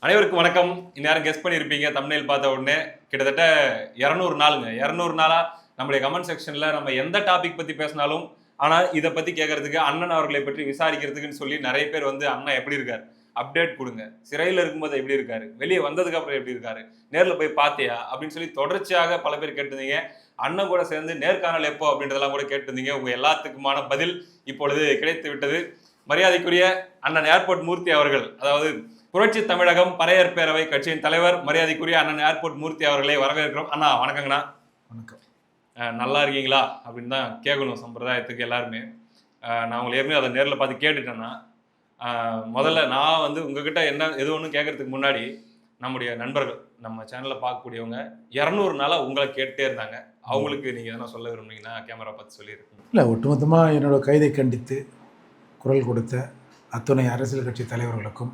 அனைவருக்கும் வணக்கம். இந்நேரம் கெஸ் பண்ணியிருப்பீங்க தம்ப்நெயில் பார்த்த உடனே. கிட்டத்தட்ட 200 நாளுங்க. 200 நாளா நம்முடைய கமெண்ட் செக்ஷன்ல நம்ம எந்த டாபிக் பத்தி பேசினாலும், ஆனா இத பத்தி கேட்கறதுக்கு, அண்ணன் அவர்களை பற்றி விசாரிக்கிறதுக்குன்னு சொல்லி நெறைய பேர் வந்து, "அண்ணா எப்படி இருக்காரு? அப்டேட் குடுங்க. சிறையில இருக்கும்போது எப்படி இருக்காரு? வெளிய வந்ததுக்கு அப்புறம் எப்படி இருக்காரு? நேர்ல போய் பார்த்தியா?" அப்படின்னு சொல்லி தொடர்ச்சியாக பல பேர் கேட்டிருந்தீங்க. அண்ணன் கூட சேர்ந்து நேர்காணல் எப்போ அப்படின்றதெல்லாம் கூட கேட்டிருந்தீங்க. உங்க எல்லாத்துக்குமான பதில் இப்பொழுது கிடைத்து விட்டது. மரியாதைக்குரிய அண்ணன் ஏர்போர்ட் மூர்த்தி அவர்கள், அதாவது புரட்சி தமிழகம் பறையர் பேரவை கட்சியின் தலைவர் மரியாதைக்குரிய அண்ணன் ஏர்போர்ட் மூர்த்தி அவர்களை வரவேற்கிறோம். அண்ணா வணக்கங்கண்ணா. வணக்கம். நல்லா இருக்கீங்களா அப்படின்னு தான் கேட்கணும் சம்பிரதாயத்துக்கு எல்லாருமே. நான் உங்களை ஏற்கனவே அதை நேரில் பார்த்து கேட்டுட்டேன்னா, முதல்ல நான் வந்து உங்ககிட்ட என்ன எது ஒன்றும் கேட்கறதுக்கு முன்னாடி நம்முடைய நண்பர்கள் நம்ம சேனலில் பார்க்கக்கூடியவங்க 200 நாளாக உங்களை கேட்டே இருந்தாங்க. அவங்களுக்கு நீங்கள் எதனா சொல்ல விரும்புனீங்கன்னா கேமரா பார்த்து சொல்லியிருக்கீங்க. இல்லை, ஒட்டுமொத்தமாக என்னோட கைதை கண்டித்து குரல் கொடுத்த அத்துணை அரசியல் கட்சி தலைவர்களுக்கும்,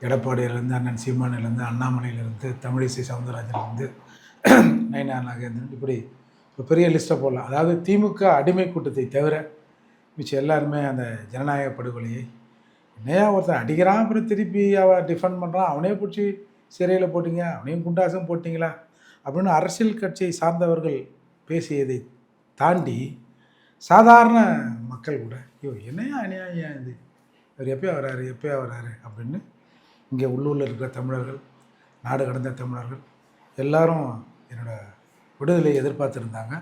எடப்பாடியிலேருந்து அண்ணன் சீமானிலேருந்து, அண்ணாமலையிலேருந்து, தமிழிசை சவுந்தரராஜன்லேருந்து, நயினா நாகேந்திரன், இப்படி ஒரு பெரிய லிஸ்ட்டை போடலாம். அதாவது திமுக அடிமை கூட்டத்தை தவிர மிச்சம் எல்லாருமே அந்த ஜனநாயக படுகொலையை என்னையா ஒருத்தன் அடிக்கிறான், அப்புறம் திருப்பி அவன் டிஃபெண்ட் பண்ணுறான், அவனே பிடிச்சி சிறையில் போட்டிங்க, அவனையும் குண்டாசம் போட்டிங்களா அப்படின்னு அரசியல் கட்சியை சார்ந்தவர்கள் பேசியதை தாண்டி சாதாரண மக்கள் கூட, ஐயோ என்னையா அநியாயம் இது, அவர் எப்போயா வராரு அப்படின்னு இங்கே உள்ளூரில் இருக்கிற தமிழர்கள், நாடு கடந்த தமிழர்கள் எல்லாரும் என்னோடய விடுதலையை எதிர்பார்த்துருந்தாங்க.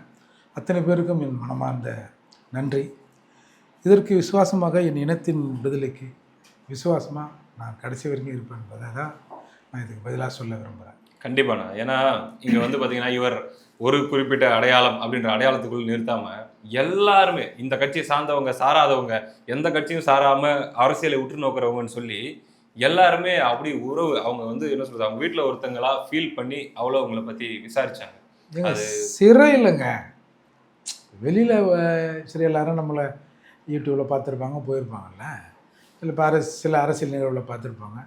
அத்தனை பேருக்கும் என் மனமார்ந்த நன்றி. இதற்கு விசுவாசமாக என் இனத்தின் விடுதலைக்கு விசுவாசமாக நான் கடைசி வரைக்கும் இருப்பேன் என்பதை தான் நான் இதுக்கு பதிலாக சொல்ல விரும்புகிறேன். கண்டிப்பாண்ணா. ஏன்னா இங்கே வந்து பார்த்தீங்கன்னா, இவர் ஒரு குறிப்பிட்ட அடையாளம் அப்படின்ற அடையாளத்துக்குள் நிறுத்தாமல் எல்லாருமே இந்த கட்சியை சார்ந்தவங்க சாராதவங்க, எந்த கட்சியும் சாராமல் அரசியலை உற்று நோக்கிறவங்கன்னு சொல்லி எல்லாருமே அப்படி உறவு அவங்க வந்து என்ன சொல்றது, அவங்க வீட்டில் ஒருத்தங்களா ஃபீல் பண்ணி அவ்வளோ அவங்கள பற்றி விசாரிச்சாங்க. அது சிறை இல்லைங்க, வெளியில் சிறை எல்லாரும் நம்மளை யூடியூப்பில் பார்த்துருப்பாங்க, போயிருப்பாங்கல்ல, சில அரசியல் நிகழ்வில் பார்த்துருப்பாங்க.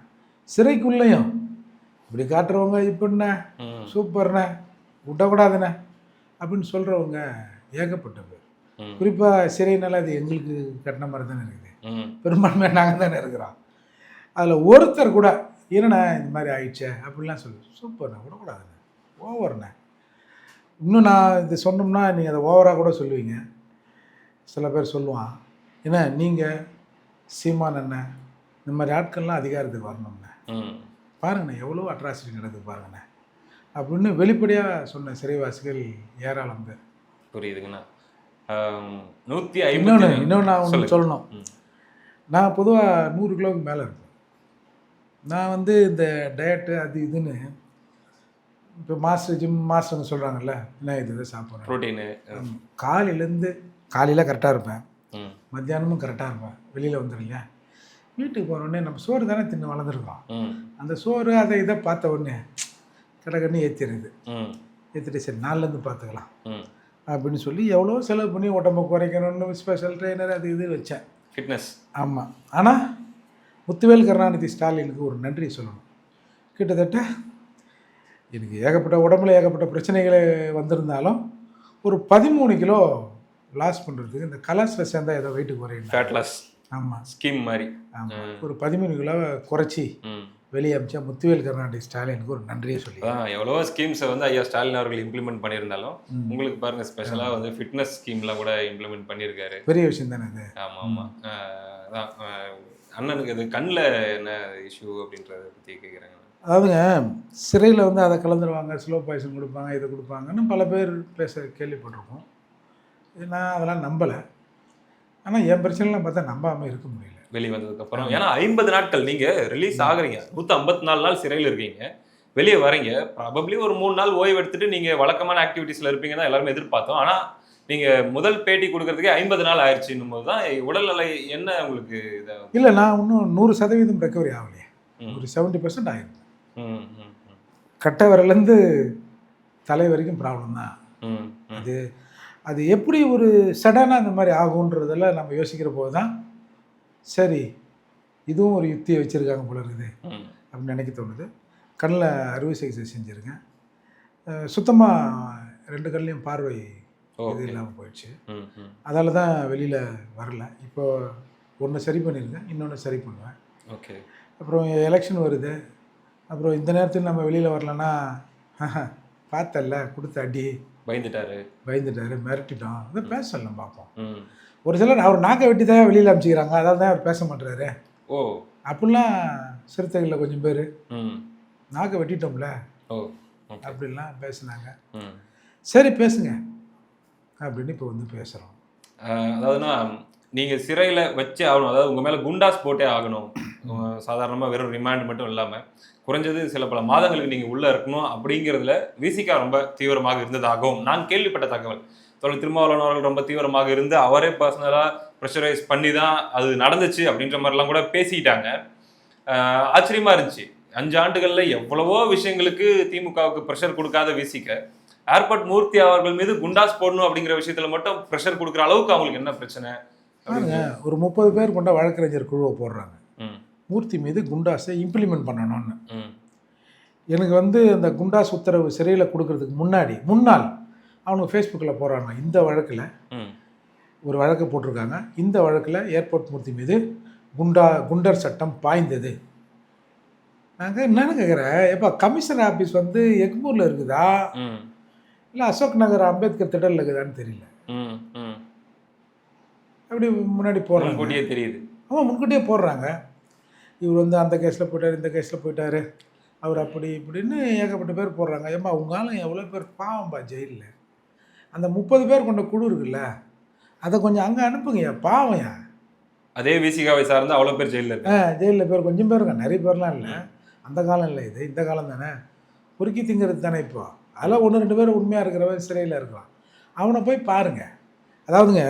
சிறைக்குள்ளேயும் இப்படி காட்டுறவங்க, இப்படிண்ணே சூப்பர்ண்ணே விட்டக்கூடாதுண்ணே அப்படின்னு சொல்கிறவங்க ஏகப்பட்ட பேர். குறிப்பாக சிறைனால அது எங்களுக்கு கட்டின மாதிரி தானே இருக்குது, பெரும்பான்மையாக நாங்கள் தானே இருக்கிறோம். அதில் ஒருத்தர் கூட என்னண்ணே இந்த மாதிரி ஆயிடுச்சே அப்படின்லாம் சொல்லு, சூப்பர்ண்ணே விடக்கூடாதுண்ணே, ஓவர்ண்ணே. இன்னும் நான் இது சொன்னோம்னா நீங்கள் அதை ஓவராக கூட சொல்லுவீங்க. சில பேர் சொல்லுவான், ஏன்னா நீங்கள் சீமான் அண்ணன் இந்த மாதிரி ஆட்கள்லாம் அதிகாரத்துக்கு வரணும்ண்ணே, பாருங்கண்ணே எவ்வளோ அட்ராசிட்டி நடக்குது பாருங்கண்ணே அப்படின்னு வெளிப்படையாக சொன்ன சிறைவாசிகள் ஏராளம் பேர். புரியுதுங்கண்ணா. இன்னொன்று நான் ஒன்று சொல்லணும். நான் பொதுவாக 100 கிலோவுக்கு மேலே இருப்பேன். நான் வந்து இந்த டயட்டு அது இதுன்னு இப்போ ஜிம் மாஸ்டர்னு சொல்கிறாங்கல்ல, என்ன இது சாப்பிட்றேன் ப்ரோட்டீனு, காலையில் கரெக்டாக இருப்பேன், மத்தியானமும் கரெக்டாக இருப்பேன், வெளியில் வந்துடுங்க. வீட்டுக்கு போனோடனே நம்ம சோறு தானே தின்னு வளர்ந்துருக்கோம், அந்த சோறு அதை இதை பார்த்த உடனே கடகன்னு ஏற்றிட்டு சரி நாள்லேருந்து பார்த்துக்கலாம் அப்படின்னு சொல்லி எவ்வளோ செலவு பண்ணி உடம்பை குறைக்கணும்னு ஸ்பெஷல் ட்ரெயினர் அது இது வச்சேன், ஃபிட்னஸ். ஆமாம். ஆனால் முத்துவேல் கருணாநிதி ஸ்டாலினுக்கு ஒரு நன்றி சொல்லணும். கிட்டத்தட்ட எனக்கு ஏகப்பட்ட உடம்புல ஏகப்பட்ட பிரச்சனைகளே வந்திருந்தாலும் ஒரு 13 கிலோ லாஸ் பண்ணுறதுக்கு இந்த கலாஸில் சேர்ந்தால் ஏதோ வெயிட்டு குறையும், ஃபேட் லாஸ். ஆமாம், ஸ்கீம் மாதிரி. ஆமாம், ஒரு 13 கிலோவை குறைச்சி வெளியே அமிச்சா முத்துவேல் கருணாநிதி ஸ்டாலினுக்கு ஒரு நன்றியே சொல்லி. எவ்வளவோ ஸ்கீம்ஸை வந்து ஐயா ஸ்டாலின் அவர்கள் இம்ப்ளிமெண்ட் பண்ணியிருந்தாலும் உங்களுக்கு பாருங்கள் ஸ்பெஷலாக வந்து ஃபிட்னஸ் ஸ்கீம்லாம் கூட இம்ப்ளிமெண்ட் பண்ணியிருக்காரு. பெரிய விஷயம் தானே அது. ஆமாம் ஆமாம். அதான் அண்ணனுக்கு அது கண்ணில் என்ன இஷ்யூ அப்படின்றத பற்றி கேட்குறாங்க. அதாவதுங்க, சிறையில் வந்து அதை கலந்துருவாங்க, ஸ்லோ பாய்சன் கொடுப்பாங்க, இதை கொடுப்பாங்கன்னு பல பேர் பேச கேள்விப்பட்டிருக்கோம். நான் அதெல்லாம் நம்பலை. ஆனால் என் பிரச்சனைலாம் பார்த்தா நம்பாமல் இருக்க முடியல வெளியே வந்ததுக்கப்புறம். ஏன்னா 50 நாட்கள் நீங்கள் ரிலீஸ் ஆகுறீங்க, 154 நாள் சிறையில் இருக்கீங்க, வெளியே வரீங்க. ப்ராபப்ளி ஒரு 3 நாள் ஓய்வு எடுத்துட்டு நீங்கள் வழக்கமான ஆக்டிவிட்டீஸில் இருப்பீங்க தான் எல்லாருமே எதிர்பார்த்தோம். ஆனால் நீங்கள் முதல் பேட்டி கொடுக்கறதுக்கே 50 நாள் ஆயிடுச்சுன்னும் போது தான் உடல்நிலை என்ன உங்களுக்கு இதை. இல்லை, நான் இன்னும் 100% ரெக்கவரி ஆகலையே, ஒரு 70% ஆகிருந்தேன். கட்டை விரலேருந்து தலை வரைக்கும் ப்ராப்ளம் தான். அது எப்படி ஒரு சடனாக இந்த மாதிரி ஆகுன்றதெல்லாம் நம்ம யோசிக்கிற போது தான் சரி இதுவும் ஒரு யுக்தியை வச்சுருக்காங்க போல இருக்குது அப்படின்னு நினைக்க தோணுது. கண்ணில் அறுவை சிகிச்சை செஞ்சுருக்கேன். சுத்தமாக 2 கண்ணிலையும் பார்வை இது இல்லாமல் போயிடுச்சு. அதால் தான் வெளியில் வரல. இப்போ ஒன்று சரி பண்ணியிருக்கேன், இன்னொன்று சரி பண்ணுவேன். ஓகே. அப்புறம் எலெக்ஷன் வருது, அப்புறம் இந்த நேரத்தில் நம்ம வெளியில் வரலன்னா பார்த்தல கொடுத்த அடி பயந்துட்டாரு மிரட்டிட்டோம் இதை பேசலாம் பார்ப்போம். ஒரு சிலர் அவர் நாக்கை வெட்டி தான் வெளியில் அனுப்பிச்சிக்கிறாங்க, அதாவது தான் அவர் பேச மாட்டுறாரு. அப்படிலாம் சிறுத்தைகளில் கொஞ்சம் பேர் நாக்கை வெட்டிட்டோம்ல அப்படிலாம் பேசுனாங்க. சரி பேசுங்க அப்படின்னு இப்போ வந்து பேசுகிறோம். அதாவதுன்னா நீங்கள் சிறையில் வச்சு ஆகணும், அதாவது உங்கள் மேலே குண்டாஸ் போட்டே ஆகணும். சாதாரணமாக வெறும் ரிமாண்ட் மட்டும் இல்லாமல் குறைஞ்சது சில பல மாதங்களுக்கு நீங்கள் உள்ளே இருக்கணும் அப்படிங்கிறதுல விசிகா ரொம்ப தீவிரமாக இருந்ததாகவும் நான் கேள்விப்பட்ட தகவல். தோழர் திருமாவளவன் அவர்கள் ரொம்ப தீவிரமாக இருந்து அவரே பர்சனலாக ப்ரெஷரைஸ் பண்ணி தான் அது நடந்துச்சு அப்படின்ற மாதிரிலாம் கூட பேசிக்கிட்டாங்க. ஆச்சரியமாக இருந்துச்சு. 5 ஆண்டுகளில் எவ்வளவோ விஷயங்களுக்கு திமுகவுக்கு ப்ரெஷர் கொடுக்காத விசிக ஏர்போர்ட் மூர்த்தி அவர்கள் மீது குண்டாஸ் போடணும் அப்படிங்கிற விஷயத்துல மட்டும் ப்ரெஷர் கொடுக்குற அளவுக்கு அவங்களுக்கு என்ன பிரச்சனை? ஒரு 30 பேர் கொண்ட வழக்கறிஞர் குழுவை போடுறாங்க மூர்த்தி மீது குண்டாஸை இம்ப்ளிமெண்ட் பண்ணணும்னு. எனக்கு வந்து அந்த குண்டாஸ் உத்தரவு சிறையில் கொடுக்கறதுக்கு முன்னால் அவனுக்கு ஃபேஸ்புக்கில் போடுறாங்க. இந்த வழக்கில் ஒரு வழக்கு போட்டிருக்காங்க, இந்த வழக்கில் ஏர்போர்ட் மூர்த்தி மீது குண்டர் சட்டம் பாய்ந்தது. நாங்கள் என்னன்னு கேட்குறேன், எப்போ கமிஷனர் ஆஃபீஸ் வந்து எக்மூரில் இருக்குதா இல்லை அசோக் நகர் அம்பேத்கர் திடலில் இருக்குதான்னு தெரியல. அப்படி முன்னாடி போடுறாங்க, தெரியுது. ஆமாம் முன்கூட்டியே போடுறாங்க. இவர் வந்து அந்த கேஸில் போயிட்டார், இந்த கேஸில் போயிட்டார், அவர் அப்படி இப்படின்னு ஏகப்பட்ட பேர் போடுறாங்க. ஏம்மா உங்களாலும் எவ்வளோ பேர் பாவம்பா ஜெயிலில். அந்த 30 பேர் கொண்ட குழு இருக்குல்ல, அதை கொஞ்சம் அங்கே அனுப்புங்கய்யா, பாவம்யா. அதே விசிகாவை சார்ந்து அவ்வளோ பேர் ஜெயிலில் இருக்கு. ஜெயிலில் பேர் கொஞ்சம் பேர் இருக்காங்க, நிறைய பேர்லாம் இல்லை. அந்த காலம் இல்லை, இது இந்த காலம் தானே, பொறுக்கி திங்கிறது தானே. இப்போ அதெல்லாம் 1-2 பேர் உண்மையாக இருக்கிறவன் சிறையில் இருக்கலாம், அவனை போய் பாருங்கள். அதாவதுங்க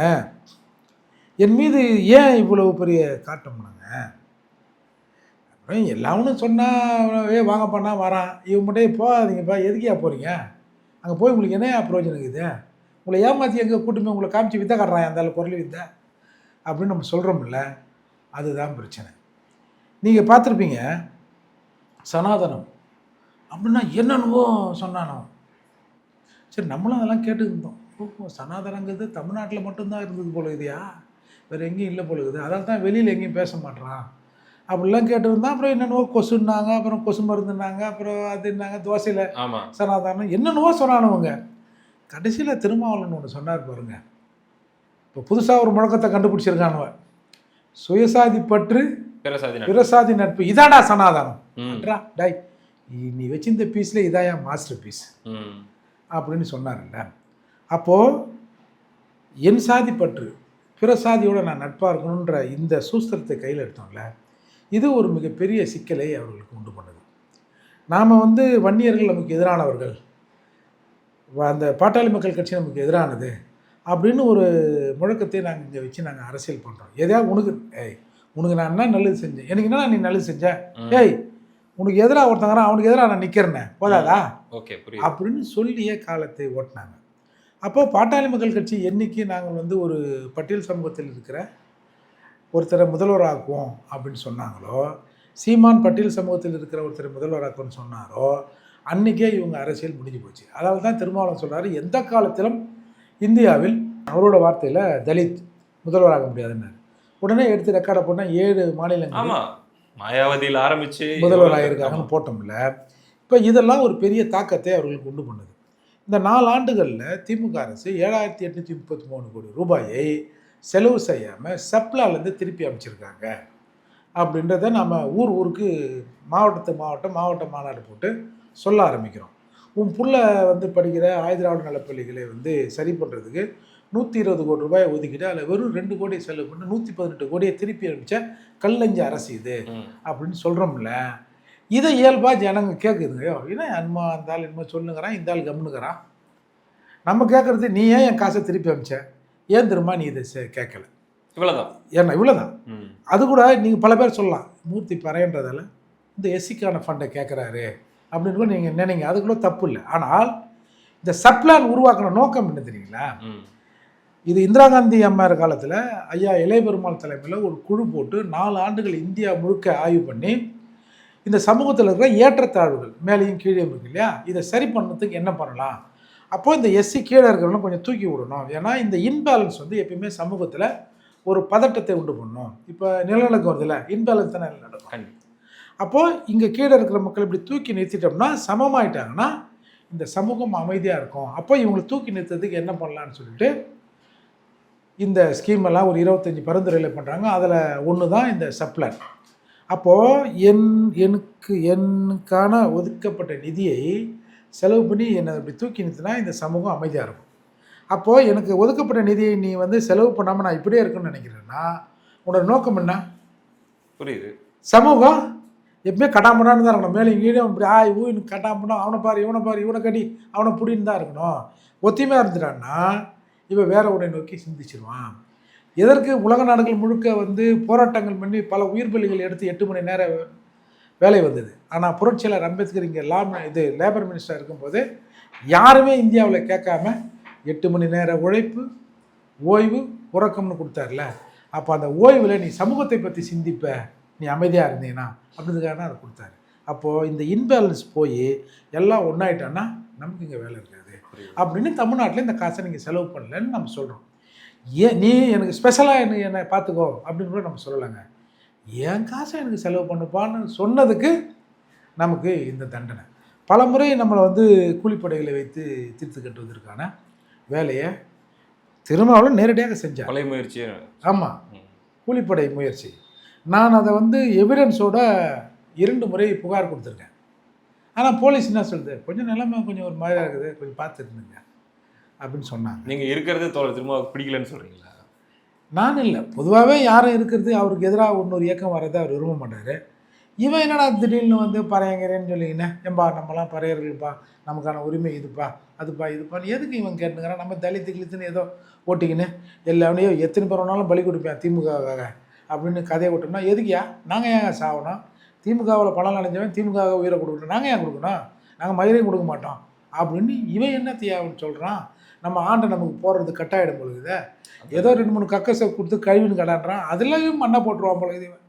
என் மீது ஏன் இவ்வளவு பெரிய காட்டம்னாங்க, அப்புறம் எல்லாவனும் சொன்னால் வாங்க பண்ணால் வரான், இவன் மட்டும் போகாதீங்கப்பா, எதுக்கியா போகிறீங்க அங்கே போய் உங்களுக்கு என்ன பிரயோஜனம் இருக்குது, உங்களை ஏமாற்றி எங்கே கூட்டுமே உங்களை காமிச்சு வித்தை காட்டுறான் அந்த பொருள் வித்தை அப்படின்னு நம்ம சொல்கிறோம்ல, அதுதான் பிரச்சனை. நீங்கள் பார்த்துருப்பீங்க சனாதனம் அப்படின்னா என்னென்னவோ சொன்னானோ, சரி நம்மளும் அதெல்லாம் கேட்டுருந்தோம். ஓ சனாதனங்கிறது தமிழ்நாட்டில் மட்டும்தான் இருந்தது போல இதுயா, வேறு எங்கேயும் இல்லை போல இருக்குது, அதால் தான் வெளியில் எங்கேயும் பேச மாட்டேறான் அப்படிலாம் கேட்டுருந்தா. அப்புறம் என்னென்னவோ கொசுன்னாங்க, அப்புறம் கொசு மருந்துனாங்க, அப்புறம் அதுன்னாங்க தோசையில் சனாதனம் என்னென்னவோ சொன்னானுவங்க. கடைசியில் திருமாவளவன் ஒன்று சொன்னார் பாருங்க, இப்போ புதுசாக ஒரு முழக்கத்தை கண்டுபிடிச்சிருக்கானுவ, சுயசாதி பற்று பிறசாதி நட்பு இதாடா சனாதனம் டை, நீ வச்சிருந்த பீஸில் இதாயா மாஸ்டர் பீஸ் அப்படின்னு சொன்னார்ல. அப்போது என் சாதி பற்று பிற சாதியோட நான் நட்பாக இருக்கணுன்ற இந்த சூஸ்திரத்தை கையில் எடுத்தோம்ல, இது ஒரு மிகப்பெரிய சிக்கலை அவர்களுக்கு உண்டு பண்ணுது. நாம் வந்து வன்னியர்கள் நமக்கு எதிரானவர்கள், அந்த பாட்டாளி மக்கள் கட்சி நமக்கு எதிரானது அப்படின்னு ஒரு முழக்கத்தை நாங்கள் இங்கே வச்சு நாங்கள் அரசியல் பண்ணுறோம். எதையாவது உனக்கு நான் என்ன நல்லது செஞ்சேன், எனக்கு என்ன நீ நல்லது செஞ்ச, உனக்கு எதிராக ஒருத்தங்கிறான் அவனுக்கு எதிராக நான் நிற்கிறேன்னே போதாதா அப்படின்னு சொல்லியே காலத்தை ஓட்டினாங்க. அப்போ பாட்டாளி மக்கள் கட்சி என்னைக்கு நாங்கள் வந்து ஒரு பட்டியல் சமூகத்தில் இருக்கிற ஒருத்தரை முதல்வராக்குவோம் அப்படின்னு சொன்னாங்களோ, சீமான் பட்டியல் சமூகத்தில் இருக்கிற ஒருத்தரை முதல்வராக்குவோன்னு சொன்னாரோ, அன்றைக்கே இவங்க அரசியல் முடிஞ்சு போச்சு. அதனால தான் திருமாவளவன் சொல்கிறாரு, எந்த காலத்திலும் இந்தியாவில் அவரோட வார்த்தையில் தலித் முதல்வராக முடியாதுன்னு. உடனே எடுத்து ரெக்கார்டை போட்டால் 7 மாநிலங்கள் மாயாவதியில் ஆரம்பித்து முதல்வராக இருக்காங்கன்னு போட்டோம்ல. இப்போ இதெல்லாம் ஒரு பெரிய தாக்கத்தை அவர்களுக்கு உண்டு பண்ணுது. இந்த 4 ஆண்டுகளில் திமுக அரசு 7,833 கோடி ரூபாயை செலவு செய்யாமல் சப்ளாலேருந்து திருப்பி அமைச்சிருக்காங்க அப்படின்றத நம்ம ஊருக்கு மாவட்ட மாநாடு போட்டு சொல்ல ஆரம்பிக்கிறோம். உன் புள்ள வந்து படிக்கிற ஆயுதராவடு நலப்பள்ளிகளை வந்து சரி பண்ணுறதுக்கு 120 கோடி ரூபாய் ஒதுக்கிட்டு அதில் வெறும் 2 கோடி செலவு பண்ணி 118 கோடியை திருப்பி அனுப்பிச்ச கல்லஞ்ச அரசு இது அப்படின்னு சொல்கிறோம்ல. இதை இயல்பாக ஜனங்க கேட்குதுங்க, ஏன்னா அன்மா அந்த ஆள் என்னமோ சொல்லுங்கிறான், இந்த ஆள் கம்னுங்கிறான். நம்ம கேட்குறது நீ ஏன் என் காசை திருப்பி அனுப்பிச்ச, ஏன் திரும்ப நீ இதை கேட்கல, இவ்வளோதான் ஏன்னா இவ்வளோதான். அது கூட நீங்கள் பல பேர் சொல்லலாம், மூர்த்தி பறையன்றதால இந்த எஸ்சிக்கான ஃபண்டை கேட்குறாரு அப்படின்னு கூட நீங்கள் நினைங்க, அது கூட தப்பு இல்லை. ஆனால் இந்த சப்ளான் உருவாக்கின நோக்கம் என்ன தெரியுங்களா, இது இந்திரா காந்தி அம்மையார் காலத்தில் ஐயா இளையபெருமாள் தலைமையில் ஒரு குழு போட்டு 4 ஆண்டுகள் இந்தியா முழுக்க ஆய்வு பண்ணி இந்த சமூகத்தில் இருக்கிற ஏற்றத்தாழ்வுகள் மேலேயும் கீழே இருக்கு இல்லையா, இதை சரி பண்ணதுக்கு என்ன பண்ணலாம், அப்போது இந்த எஸ்சி கீழே இருக்கிறவங்களும் கொஞ்சம் தூக்கி விடணும். ஏன்னா இந்த இன்பேலன்ஸ் வந்து எப்பயுமே சமூகத்தில் ஒரு பதட்டத்தை உண்டு பண்ணணும். இப்போ நிலநடுக்கம் வருதுல்ல, இன்பேலன்ஸ் தானே நடக்கும். அப்போது இங்கே கீழே இருக்கிற மக்கள் இப்படி தூக்கி நிறுத்திட்டோம்னா சமமாயிட்டாங்கன்னா இந்த சமூகம் அமைதியாக இருக்கும். அப்போ இவங்களை தூக்கி நிறுத்துறதுக்கு என்ன பண்ணலான்னு சொல்லிட்டு இந்த ஸ்கீமெல்லாம் ஒரு 25 பரிந்துரையில் பண்ணுறாங்க. அதில் ஒன்று தான் இந்த சப்ளான். அப்போது எனக்கான ஒதுக்கப்பட்ட நிதியை செலவு பண்ணி என்னை இப்படி தூக்கி நிறுத்தினா இந்த சமூகம் அமைதியாக இருக்கும். அப்போது எனக்கு ஒதுக்கப்பட்ட நிதியை நீ வந்து செலவு பண்ணாமல் நான் இப்படியே இருக்குன்னு நினைக்கிறேன்னா உன்னோட நோக்கம் என்ன? புரியுது. சமூகம் எப்பவுமே கட்டாமடான்னு தான் இருக்கணும். மேலே இங்கேயும் இப்படி ஊன்னு கட்டாமடம், அவனை பாரு இவனை கட்டி அவனை பிடின்னு தான் இருக்கணும். ஒத்திமையாக இருந்துட்டான்னா இவன் வேற உடனே நோக்கி சிந்திச்சிருவான். எதற்கு உலக நாடுகள் முழுக்க வந்து போராட்டங்கள் பண்ணி பல உயிர் பலிகள் எடுத்து 8 மணி நேர வேலை வந்தது. ஆனால் புரட்சியாளர் அம்பேத்கர் இங்கே லேபர் மினிஸ்டராக இருக்கும்போது யாருமே இந்தியாவில் கேட்காம 8 மணி நேர உழைப்பு, ஓய்வு, உறக்கம்னு கொடுத்தார்ல. அப்போ அந்த ஓய்வில் நீ சமூகத்தை பற்றி சிந்திப்ப, நீ அமைதியாக இருந்தீங்கன்னா அப்படின்றதுக்காக தான் அதை கொடுத்தாரு. அப்போது இந்த இன்பேலன்ஸ் போய் எல்லாம் ஒன்றாயிட்டான்னா நமக்கு இங்கே வேலை இருக்காது அப்படின்னு தமிழ்நாட்டில் இந்த காசை நீங்கள் செலவு பண்ணலன்னு நம்ம சொல்கிறோம். ஏன் நீ எனக்கு ஸ்பெஷலாக என்னை பார்த்துக்கோ அப்படின்னு கூட நம்ம சொல்லலைங்க. என் காசை எனக்கு செலவு பண்ணுப்பான்னு சொன்னதுக்கு நமக்கு இந்த தண்டனை. பல முறை நம்மளை வந்து கூலிப்படைகளை வைத்து தீர்த்து கட்டுவதற்கான வேலையை திருமாவளவன் நேரடியாக செஞ்சார். கொலை முயற்சி. ஆமாம், கூலிப்படை முயற்சி. நான் அதை வந்து எவிடன்ஸோட 2 முறை புகார் கொடுத்துருக்கேன். ஆனால் போலீஸ் என்ன சொல்லுது, கொஞ்சம் நிலைமை கொஞ்சம் ஒரு மாதிரியாக இருக்குது, கொஞ்சம் பார்த்துருந்துங்க அப்படின்னு சொன்னாங்க. நீங்கள் இருக்கிறது திரும்ப பிடிக்கலன்னு சொல்கிறீங்களா? நான் இல்லை, பொதுவாகவே யாரும் இருக்கிறது அவருக்கு எதிராக இன்னொரு இயக்கம் வர்றதை அவர் விரும்ப மாட்டார். இவன் என்னடா திடீர்னு வந்து பறையங்கிறேன்னு சொல்லிங்கண்ணே, ஏன்பா நம்மலாம் பறையர்கள்ப்பா, நமக்கான உரிமை இதுப்பா இதுப்பான்னு எதுக்கு இவன் கேட்டுங்கிறான்? நம்ம தலித்து கிழித்துன்னு ஏதோ ஓட்டிக்கின்னு எல்லாமே எத்தனை பேர் வேணாலும் பலி கொடுப்பேன் திமுகவுக்காக அப்படின்னு கதையை விட்டோம்னா எதுக்குயா? நாங்கள் ஏன் சாகணும்? திமுகவில் பணம் நினைஞ்சவன் திமுகவை உயிரை கொடுக்கணும், நாங்கள் ஏன் கொடுக்கணும்? நாங்கள் மயிரையும் கொடுக்க மாட்டோம் அப்படின்னு இவன் என்ன தீயாவுன்னு சொல்கிறான். நம்ம ஆண்டை நமக்கு போடுறது கட்டாயிடும் பொழுது ஏதோ 2-3 கக்கசை கொடுத்து கழிவுன்னு கடான்றான், அதெல்லாம் மண்ணை போட்டுருவான் பொழுது இவன்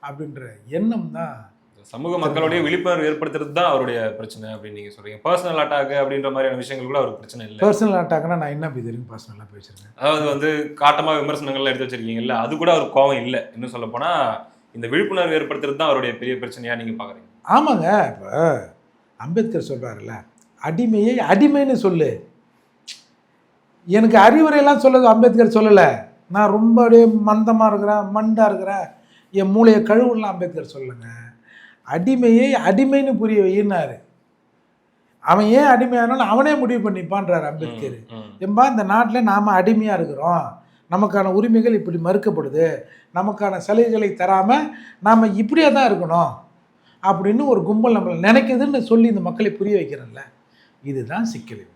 அப்படின்ற எண்ணம் தான். சமூக மக்களுடைய விழிப்புணர்வு ஏற்படுத்துறது தான் அவருடைய பிரச்சனை அப்படின்னு நீங்கள் சொல்கிறீங்க. பர்சனல் அட்டாக் அப்படின்ற மாதிரியான விஷயங்கள் கூட அவருக்கு பிரச்சனை இல்லை. பர்சனல் அட்டாக்னா நான் என்ன இது வரைக்கும் பர்சனலாக பேசியிருக்கேன். அதாவது வந்து காட்டமாக விமர்சனங்கள்லாம் எடுத்து வச்சிருக்கீங்கல்ல, அது கூட அவர் கோவம் இல்லை. இன்னும் சொல்ல போனால் இந்த விழிப்புணர்வு ஏற்படுத்துறது தான் அவருடைய பெரிய பிரச்சனையாக நீங்கள் பார்க்குறீங்க. ஆமாங்க, இப்போ அம்பேத்கர் சொல்கிறாருல்ல, அடிமையை அடிமைன்னு சொல்லு. எனக்கு அறிவுரையெல்லாம் சொல்லுது அம்பேத்கர் சொல்லலை. நான் ரொம்ப அப்படியே மந்தமாக இருக்கிறேன், மண்டாக இருக்கிறேன், என் மூளையை கழுவுலாம் அம்பேத்கர் சொல்லுங்க. அடிமையை அடிமைன்னு புரிய வையினாரு. அவன் ஏன் அடிமையானாலும் அவனே முடிவு பண்ணிப்பான்றார் அம்பேத்கர். என்பா இந்த நாட்டில் நாம் அடிமையாக இருக்கிறோம், நமக்கான உரிமைகள் இப்படி மறுக்கப்படுது, நமக்கான சலுகைகளை தராமல் நாம் இப்படியே தான் இருக்கணும் அப்படின்னு ஒரு கும்பல் நம்மளை நினைக்குதுன்னு சொல்லி இந்த மக்களை புரிய வைக்கிறேன்ல, இதுதான் சிக்கல்.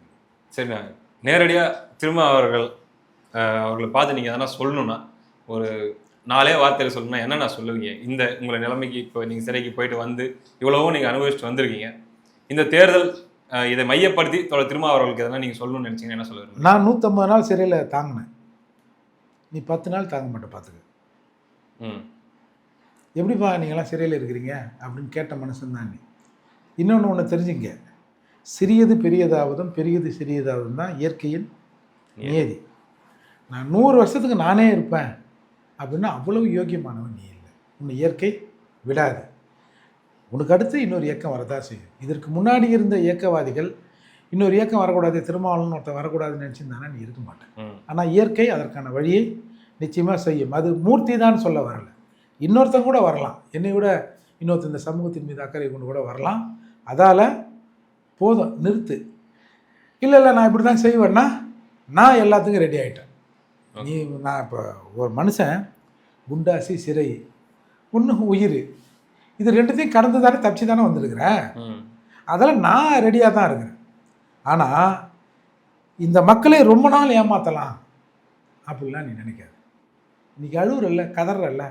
சரிண்ணா, நேரடியாக திரும்ப அவர்களை பார்த்து நீங்கள் எதனா சொல்லணுன்னா ஒரு 4 வார்த்தையில் சொல்லணும்னா என்னென்ன சொல்லுவீங்க? இந்த உங்களை நிலைமைக்கு இப்போ நீங்கள் சிறைக்கு போயிட்டு வந்து இவ்வளவும் நீங்கள் அனுபவிச்சுட்டு வந்திருக்கீங்க, இந்த தேர்தல் இதை மையப்படுத்தி திரும்ப அவர்களுக்கு எதனா நீங்கள் சொல்லணும்னு நினச்சிங்கன்னா என்ன சொல்லுவீங்க? நான் 150 நாள் சிறையில் தாங்கினேன், நீ 10 நாள் தாங்க மாட்டேன் பார்த்துக்க. எப்படிப்பா நீங்களாம் சிறையில் இருக்கிறீங்க அப்படின்னு கேட்ட மனுஷன்தான் நீ. ஒன்று தெரிஞ்சுங்க, சிறியது பெரியதாவதும் பெரியது சிறியதாவதும் தான் இயற்கையின் நியதி. நான் 100 வருஷத்துக்கு நானே இருப்பேன் அப்படின்னா அவ்வளவு யோக்கியமானவன் நீ இல்லை. உன்னை இயற்கை விடாது. உனக்கு அடுத்து இன்னொரு இயக்கம் வரதான் செய்யும். இதற்கு முன்னாடி இருந்த இயக்கவாதிகள் இன்னொரு இயக்கம் வரக்கூடாது, திருமாவளவன் ஒருத்தன் வரக்கூடாதுன்னு நினச்சிருந்தானா நீ இருக்க மாட்டேன். ஆனால் இயற்கை அதற்கான வழியை நிச்சயமாக செய்யும். அது மூர்த்தி தான் சொல்ல வரலை, இன்னொருத்தன் கூட வரலாம், என்னை விட இன்னொருத்தன் இந்த சமூகத்தின் மீது அக்கறை கொண்டு கூட வரலாம். அதால் போதும் நிறுத்து. இல்லை நான் இப்படி தான் செய்வேன்னா நான் எல்லாத்துக்கும் ரெடி ஆகிட்டேன். நான் இப்போ ஒரு மனுஷன் குண்டாசி சிறை ஒன்று உயிர், இது 2த்தையும் கடந்து தானே தப்பிச்சு தானே வந்திருக்கிறேன். அதெல்லாம் நான் ரெடியாக தான் இருக்கிறேன். ஆனால் இந்த மக்களை ரொம்ப நாள் ஏமாற்றலாம் அப்படிலாம் நீ நினைக்காது. இன்றைக்கி அழுவுறல்ல, கதறல்ல,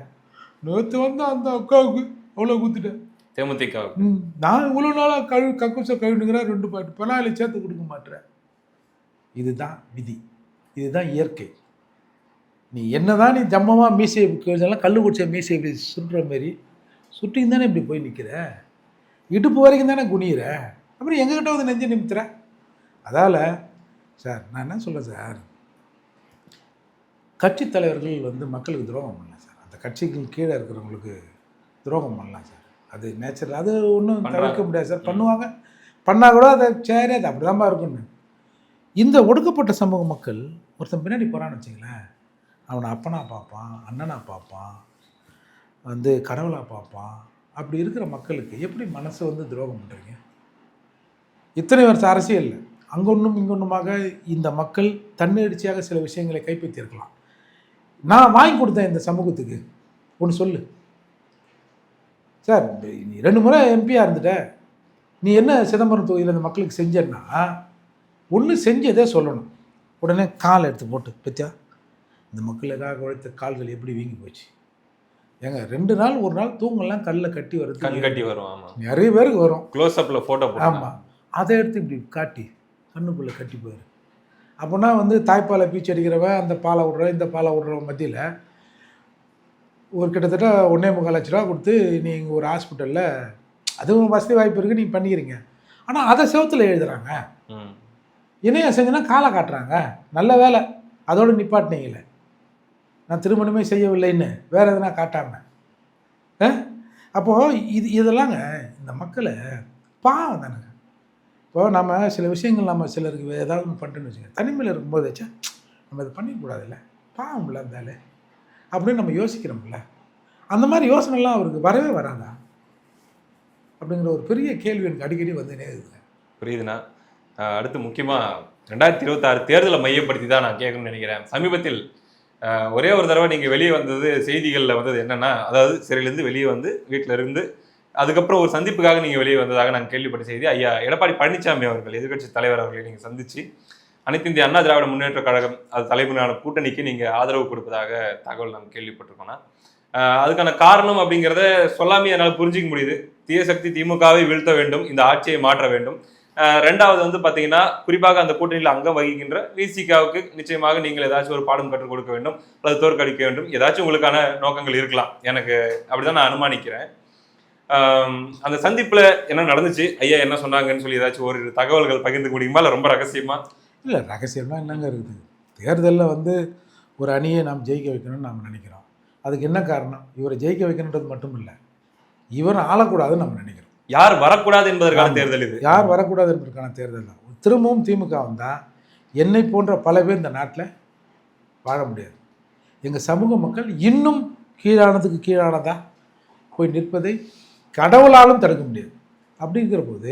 நேற்று வந்து அந்த அக்காவுக்கு அவ்வளோ குத்துட்டேன் தேமுதிக, நான் இவ்வளோ நாளாக கக்கூசை கழுவுனுங்கிறேன், 2 பாட்டு பெனாலி சேர்த்து கொடுக்க மாட்டேறேன். இதுதான் விதி, இதுதான் இயற்கை. நீ என்னதான் நீ ஜம்மமாக மீசையை கழிச்சாலும் கல் குடிச்ச மீசையை இப்படி சுட்டுற மாரி சுட்டிங்க தானே இப்படி போய் நிற்கிற, இடுப்பு வரைக்கும் தானே குனிகிற, அப்புறம் எங்ககிட்ட வந்து நெஞ்சு நிமித்துற. அதால் சார் நான் என்ன சொல்கிறேன் சார், கட்சி தலைவர்கள் வந்து மக்களுக்கு துரோகம் பண்ணலாம் சார், அந்த கட்சிக்கு கீழே இருக்கிறவங்களுக்கு துரோகம் பண்ணலாம் சார், அது நேச்சுரல், அது ஒன்றும் பண்றாங்க. தவிர்க்க முடியாது சார். பண்ணுவாங்க, பண்ணால் கூட அதை சரி அது அப்படி தான்ப்பா இருக்குன்னு. இந்த ஒடுக்கப்பட்ட சமூக மக்கள் ஒருத்தன் பின்னாடி போகிறான்னு வச்சுங்களேன், அவனை அப்பனா பார்ப்பான், அண்ணனா பார்ப்பான், வந்து கடவுளாக பார்ப்பான். அப்படி இருக்கிற மக்களுக்கு எப்படி மனசு வந்து துரோகம் பண்ணுறீங்க? இத்தனை வருஷம் அரசியல் அங்கொன்றும் இங்கொன்றுமாக இந்த மக்கள் தன்னெழுச்சியாக சில விஷயங்களை கைப்பற்றியிருக்கலாம். நான் வாங்கி கொடுத்தேன் இந்த சமூகத்துக்கு ஒன்று சொல்லு சார். நீ 2 முறை எம்பியாக இருந்துட்ட, நீ என்ன சிதம்பரம் தொகுதியில் இந்த மக்களுக்கு செஞ்சேன்னா ஒன்று செஞ்சதே சொல்லணும். உடனே கால் எடுத்து போட்டு பத்தியா இந்த மக்களுக்காக உழைத்த கால்கள் எப்படி வீங்கி போச்சு. ஏங்க 2 நாள் 1 நாள் தூங்கலாம் கல்லில் கட்டி வருது, கண் கட்டி வரும். ஆமா, நிறைய பேருக்கு வரும். க்ளோஸ் அப்ல போட்டோ போட்டு. ஆமாம், அதை எடுத்து இப்படி காட்டி கண்ணுக்குள்ளே கட்டி போயிரு. அப்போனா வந்து தாய்ப்பாலை பீச்சு அடிக்கிறவன், அந்த பாலை விட்றவன், இந்த பாலை விட்றவன் மத்தியில் ஒரு கிட்டத்தட்ட 1.25 லட்ச ரூபா கொடுத்து நீங்கள் ஒரு ஹாஸ்பிட்டலில் அதுவும் வசதி வாய்ப்பு இருக்குது, நீங்கள் பண்ணிக்கிறீங்க. ஆனால் அதை செவத்தில் எழுதுகிறாங்க. இணைய செஞ்சுன்னா காலை காட்டுறாங்க. நல்ல வேலை அதோடு நிப்பாட்டினீங்களே, நான் திருமணமே செய்யவில்லைன்னு வேறு எதுனா காட்டாமல். அப்போது இதெல்லாங்க இந்த மக்களை பாவம் தானுங்க. இப்போ நம்ம சில விஷயங்கள் நம்ம சிலருக்கு ஏதாவது ஒன்று பண்ணிட்டோன்னு வச்சுங்க, தனிமையில் இருக்கும்போது வச்சா நம்ம இதை பண்ணிக்கூடாதுல்ல, பாவம் இல்லை இருந்தாலே அப்படின்னு நம்ம யோசிக்கிறோம்ல. அந்த மாதிரி யோசனைலாம் அவருக்கு வரவே வராதா அப்படிங்கிற ஒரு பெரிய கேள்வி எனக்கு அடிக்கடி வந்துனே இருக்குங்க. புரியுதுண்ணா. அடுத்து முக்கியமாக 2026 தேர்தலை மையப்படுத்தி தான் நான் கேட்கணும்னு நினைக்கிறேன். சமீபத்தில் ஒரே ஒரு தடவை நீங்கள் வெளியே வந்தது, செய்திகளில் வந்தது என்னென்னா, அதாவது சிறையிலேருந்து வெளியே வந்து வீட்டில் இருந்து அதுக்கப்புறம் ஒரு சந்திப்புக்காக நீங்கள் வெளியே வந்ததாக நாங்கள் கேள்விப்பட்ட செய்தி. ஐயா எடப்பாடி பழனிசாமி அவர்கள், எதிர்க்கட்சி தலைவர் அவர்களை நீங்கள் சந்தித்து அனைத்து இந்திய அண்ணா திராவிட முன்னேற்ற கழகம் அது தலைமையிலான கூட்டணிக்கு நீங்கள் ஆதரவு கொடுப்பதாக தகவல் நாங்கள் கேள்விப்பட்டிருக்கோம்னா, அதுக்கான காரணம் அப்படிங்கிறத சொல்லாமே என்னால் புரிஞ்சிக்க முடியுது. தீய சக்தி திமுகவை வீழ்த்த வேண்டும், இந்த ஆட்சியை மாற்ற வேண்டும். 2வது வந்து பார்த்தீங்கன்னா, குறிப்பாக அந்த கூட்டணியில் அங்கம் வகிக்கின்ற விசிகாவுக்கு நிச்சயமாக நீங்கள் ஏதாச்சும் ஒரு பாடம் கற்றுக் கொடுக்க வேண்டும் அல்லது தோற்கடிக்க வேண்டும், ஏதாச்சும் உங்களுக்கான நோக்கங்கள் இருக்கலாம். எனக்கு அப்படிதான் நான் அனுமானிக்கிறேன். அந்த சந்திப்புல என்ன நடந்துச்சு, ஐயா என்ன சொன்னாங்கன்னு சொல்லி ஏதாச்சும் ஒரு தகவல்கள் பகிர்ந்து முடியுமா, இல்லை ரொம்ப ரகசியமா? இல்லை, ரகசியமாக என்னங்க இருக்குது. தேர்தலில் வந்து ஒரு அணியை நாம் ஜெயிக்க வைக்கணும்னு நாம் நினைக்கிறோம். அதுக்கு என்ன காரணம்? இவரை ஜெயிக்க வைக்கணுன்றது மட்டும் இல்லை, இவரை ஆளக்கூடாதுன்னு நம்ம நினைக்கிறோம். யார் வரக்கூடாது என்பதற்கான தேர்தல் இது. யார் வரக்கூடாது என்பதற்கான தேர்தல் தான். திரும்பவும் திமுக வந்தால் என்னை போன்ற பல பேர் இந்த நாட்டில் வாழ முடியாது. எங்கள் சமூக மக்கள் இன்னும் கீழானதுக்கு கீழானதாக போய் நிற்பதை கடவுளாலும் தடுக்க முடியாது. அப்படிங்கிற போது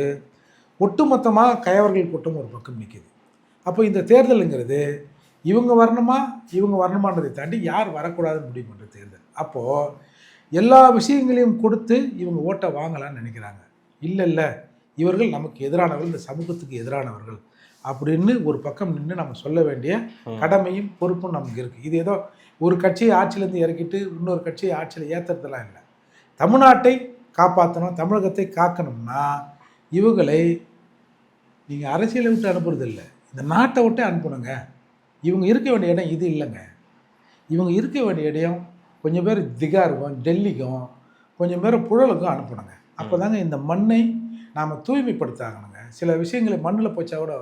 ஒட்டுமொத்தமாக கயவர்கள் கூட்டம் ஒரு பக்கம் நிற்கிது. அப்போ இந்த தேர்தலுங்கிறது இவங்க வரணுமா இவங்க வரணுமான்றதை தாண்டி யார் வரக்கூடாதுன்னு முடிவு பண்ணுற தேர்தல். அப்போது எல்லா விஷயங்களையும் கொடுத்து இவங்க ஓட்டை வாங்கலான்னு நினைக்கிறாங்க. இல்லை, இவர்கள் நமக்கு எதிரானவர்கள், இந்த சமூகத்துக்கு எதிரானவர்கள் அப்படின்னு ஒரு பக்கம் நின்று நம்ம சொல்ல வேண்டிய கடமையும் பொறுப்பும் நமக்கு இருக்குது. இது ஏதோ ஒரு கட்சியை ஆட்சியிலேருந்து இறக்கிட்டு இன்னொரு கட்சியை ஆட்சியில் ஏற்றுறதுலாம் இல்லை. தமிழ்நாட்டை காப்பாற்றணும், தமிழகத்தை காக்கணும்னா இவங்களை நீங்கள் அரசியலை விட்டு அனுப்புறது இல்லை, இந்த நாட்டை விட்டு அனுப்பணுங்க. இவங்க இருக்க வேண்டிய இடம் இது இல்லைங்க. இவங்க இருக்க வேண்டிய இடம் கொஞ்சம் பேர் திகாருக்கும் டெல்லிக்கும் கொஞ்சம் பேர் புழலுக்கும் அனுப்பணுங்க. அப்போ தாங்க இந்த மண்ணை நாம் தூய்மைப்படுத்தாகணுங்க. சில விஷயங்களை மண்ணில் போச்சா கூட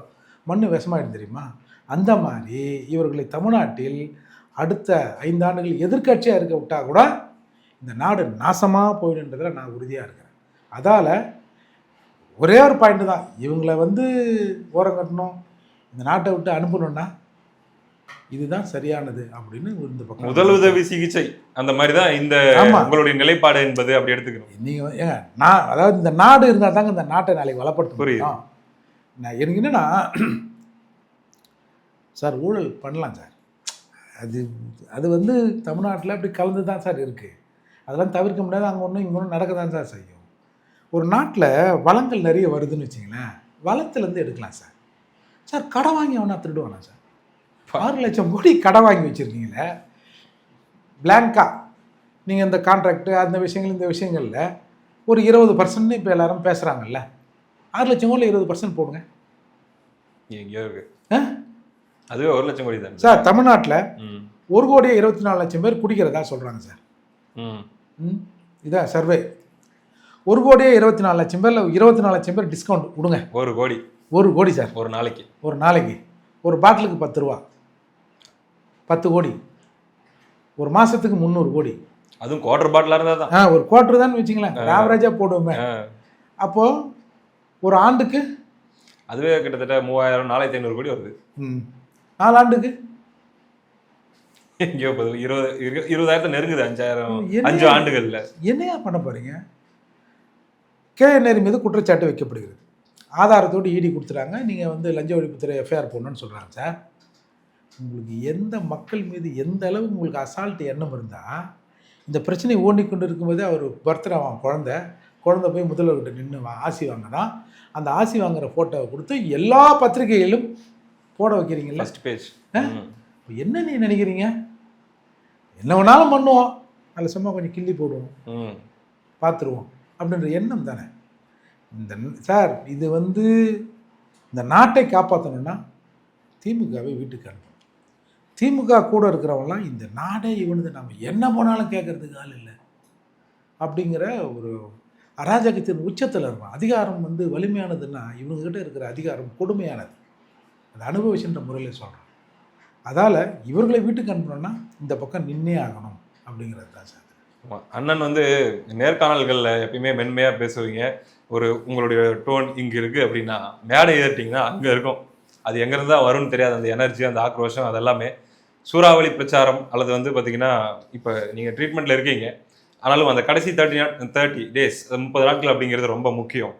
மண் விஷமாயிடும் தெரியுமா? அந்த மாதிரி இவர்களை தமிழ்நாட்டில் அடுத்த 5 ஆண்டுகள் எதிர்க்கட்சியாக இருக்க விட்டால் கூட இந்த நாடு நாசமாக போயிடுன்றதில் நான் உறுதியாக இருக்கிறேன். அதால் ஒரே ஒரு பாயிண்ட் தான், இவங்களை வந்து ஓரம் கட்டணும், இந்த நாட்டை விட்டு அனுப்பணும்னா இதுதான் சரியானது அப்படின்னு இந்த பக்கம் முதலுதவி சிகிச்சை அந்த மாதிரி தான் இந்த உங்களுடைய நிலைப்பாடு என்பது அப்படி எடுத்துக்கணும். நீங்கள் ஏங்க நான் அதாவது இந்த நாடு இருந்தால் தாங்க இந்த நாட்டை நாளைக்கு வளப்படுத்த முடியும். நான் எனக்கு என்னென்னா சார், ஊழல் பண்ணலாம் சார், அது வந்து தமிழ்நாட்டில் அப்படி கலந்து தான் சார் இருக்குது. அதெல்லாம் தவிர்க்க முடியாது. அங்கே ஒன்றும் இங்கே ஒன்றும் நடக்க தான் சார் செய்யும். ஒரு நாட்டில் வளங்கள் நிறைய வருதுன்னு வச்சிங்களேன், வளத்துலேருந்து எடுக்கலாம் சார். சார் கடை வாங்கி அவனா திருடுவானா சார்? 6 லட்சம் கோடி கடை வாங்கி வச்சுருக்கீங்களே பிளாங்கா. நீங்கள் இந்த கான்ட்ராக்டு அந்த விஷயங்கள் இந்த விஷயங்களில் ஒரு 20% இப்போ எல்லாரும் பேசுகிறாங்கல்ல, 6 லட்சம் கோடியில் 20% போடுங்க. எங்கேயோ இருக்கு அதுவே 1 லட்சம் கோடி தான் சார். தமிழ்நாட்டில் 1,24,00,000 பேர் குடிக்கிறதா சொல்கிறாங்க சார். இதான் சர்வே. 1,24,00,000 பேரில் 24,00,000 பேர் டிஸ்கவுண்ட் கொடுங்க. 1 கோடி சார். ஒரு நாளைக்கு ஒரு பாட்டிலுக்கு 10 ரூபா, 10 கோடி. ஒரு மாதத்துக்கு 300 கோடி. அதுவும் குவார்டர் பாட்டிலாக இருந்தால் தான். ஒரு குவார்டர் தான் வச்சுங்களேன், ஆவரேஜாக போடுவோமே. அப்போது ஒரு ஆண்டுக்கு அதுவே கிட்டத்தட்ட 3000 4500 கோடி வருது. 4 ஆண்டுக்கு எங்கேயோ போகுது. 20,000 நெருங்குது. 5 ஆண்டுகள்ல என்னையா பண்ண போறீங்க? கேஎன்ஆர் மீது குற்றச்சாட்டு வைக்கப்படுகிறது. ஆதாரத்தோடு இடி கொடுத்துறாங்க. நீங்கள் வந்து லஞ்ச ஒழிப்புத்துறை எஃப்ஐஆர் போடணும்னு சொல்கிறாங்க சார். உங்களுக்கு எந்த மக்கள் மீது எந்த அளவு உங்களுக்கு அசால்ட் எண்ணம் இருந்தால், இந்த பிரச்சனை ஓடிக்கொண்டு இருக்கும்போதே அவர் பர்த்டே அவன் குழந்தை போய் முதல்வர்கிட்ட நின்று ஆசி வாங்கினா, அந்த ஆசி வாங்குற ஃபோட்டோவை கொடுத்து எல்லா பத்திரிகைகளிலும் போட வைக்கிறீங்களா? First page. என்ன நீ நினைக்கிறீங்க? என்ன வேணாலும் பண்ணுவோம், அதில் சும்மா கொஞ்சம் கிள்ளி போடுவோம், பார்த்துருவோம் அப்படின்ற எண்ணம் தானே இந்த சார். இது வந்து இந்த நாட்டை காப்பாற்றணும்னா திமுகவை வீட்டுக்கு அனுப்பணும். திமுக கூட இருக்கிறவங்களாம் இந்த நாடே இவனுது, நம்ம என்ன போனாலும் கேட்கறதுக்கு ஆள் இல்லை அப்படிங்கிற ஒரு அராஜகத்தின் உச்சத்தில் இருக்கும். அதிகாரம் வந்து வலிமையானதுன்னா இவங்ககிட்ட இருக்கிற அதிகாரம் கொடுமையானது. அது அனுபவிச்சுன்ற முறையில் சொல்கிறோம். அதால் இவர்களை வீட்டுக்கு அனுப்பணும்னா இந்த பக்கம் நின்னே ஆகணும் அப்படிங்கிறது தான் சார். அண்ணன் வந்து நேர்காணல்களில் எப்பயுமே மென்மையாக பேசுவீங்க. உங்களுடைய டோன் இங்கே இருக்குது அப்படின்னா, மேடை ஏறிட்டிங்கன்னா அங்கே இருக்கும். அது எங்கேருந்து தான் வரும்னு தெரியாது. அந்த எனர்ஜி, அந்த ஆக்ரோஷம், அதெல்லாமே சூறாவளி பிரச்சாரம் அல்லது வந்து பார்த்தீங்கன்னா, இப்போ நீங்கள் ட்ரீட்மெண்ட்டில் இருக்கீங்க, ஆனாலும் அந்த கடைசி 30 டேஸ் 30 நாட்கள் அப்படிங்கிறது ரொம்ப முக்கியம்.